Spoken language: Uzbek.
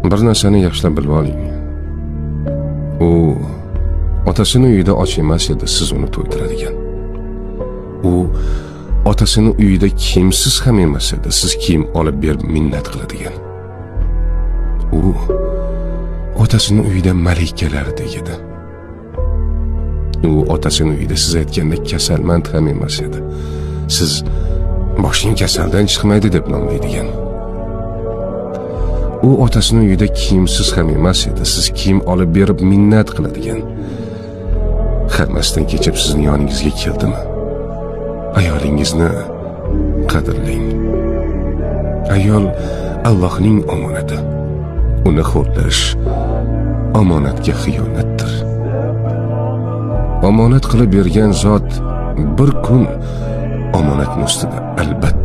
Bir narsani yaxshilab bilib oling. U otasini uyida och emas edi, siz uni to'ydiradigan. U otasini uyida kiyimsiz ham emas edi, siz kiyim olib berib minnat qiladigan. U otasini uyida malikalardek edi. U otasini uyida siz aytgandek kasalmand ham emas edi. Siz boshing kasaldan chiqmaydi deb nomlaydigan. U otasini uyida kiyimsiz ham emas edi, siz kiyim olib berib minnat qiladigan. Hammasidan kechib sizning yoningizga keldimi? Ayolingizni qadrlang. Ayol Allohning omonati. Uni xo'rlash omonatga xiyonatdir. Omonat qilib bergan zot bir kun omonatning ustida albatta